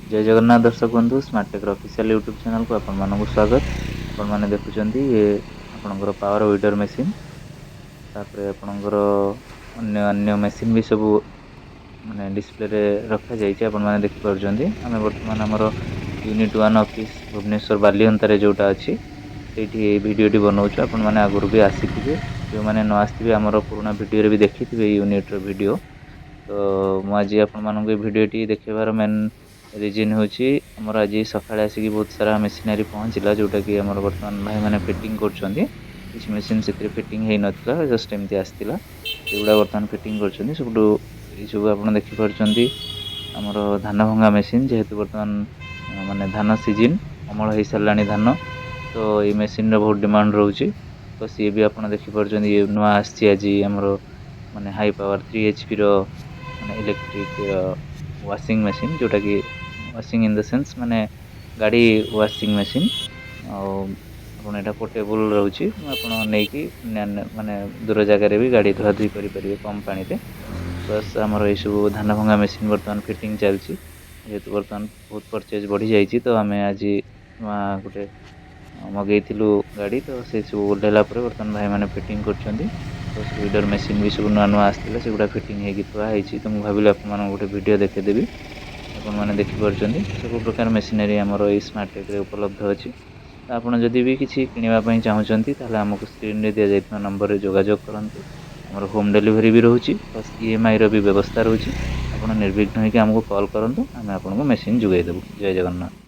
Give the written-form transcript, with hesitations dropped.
जय जगन्नाथ दर्शक बंधु स्मार्टटेक ऑफिशियल यूट्यूब चैनल को आपण मानक स्वागत। आपण माने देखुचंती ये आपणकर पावर वीडर मशीन तापरे आपणकर अन्य अन्य मशीन भी सब माने डिस्प्ले रे रखा जायछि। आपण माने देखि परजंती आमे वर्तमान हमर यूनिट 1 ऑफिस भुवनेश्वर बालिअंता रे जोटा अछि सेठी वीडियो टी बनाउछु। आपण माने आगुरु भी आसीथिबे जो माने न आसीथिबे हमर पुराना वीडियो रे भी देखिथिबे यूनिट रो वीडियो। तो मु आज आपण मानक वीडियो टी देखेबार मेन रिजन होची हमर आज सकाळे आसी बहुत सारा मशीनरी पहुंचला जोटा कि हमर वर्तमान भाई माने फिटिंग करछंती। किछ मशीन सेतिर फिटिंग हेइ नथिला जस्ट एमती आस्तिला सेगुडा वर्तमान फिटिंग करछंती। सबटू ए सब आपण देखि परछंती हमर धान भंगा मशीन जेहेतु वर्तमान माने धान सीजन अमल हेइ सरलाणी धान तो ए मशीन रो बहुत डिमांड रहउची। तो सी भी आपण देखि परछंती ये नुवा आछि आज हमर माने हाई पावर 3 एचपी रो माने इलेक्ट्रिक वॉशिंग मशीन जोटा कि वॉशिंग इन द सेंस माने गाड़ी वॉशिंग मशीन आपण एटा पोर्टेबल रहउची। आपण नेकी माने दूर जगह रे भी गाड़ी धुआ धुई करि परिबे कम पानी रे। प्लस हमर ए सब धान भंगा मशीन वर्तमान फिटिंग चलची जेहेतु वर्तमान बहुत परचेज बढ़ी जाईची। तो आमे आज नुवा गुटे मगेइथिलु गाड़ी तो से सब ओलेला परे वर्तमान भाई माने फिटिंग करछंती। तो वीडर मशीन भी सब नुआ नुआ आस्तिला सेगुडा फिटिंग हेकि थुआ हेछि। तो मु भाबिले आपण माने गुटे वीडियो देखे देबी आपण माने देखि परछंती सब प्रकार मशीनरी हमर ए स्मार्टटेक रे उपलब्ध अछि। आपण जदि भी किछि किनिबा पई चाहुचंती ताले हमकु स्क्रीन रे दिया जायतिबा नंबर रे जोगाजोग करंतु। हमर होम डिलीवरी भी रहउची प्लस ईएमआई रो भी व्यवस्था रहउची। आपण निर्विघ्न होइके हमकु कॉल करंतु आमे आपनको मशीन जुगाई देबु। जय जगन्नाथ।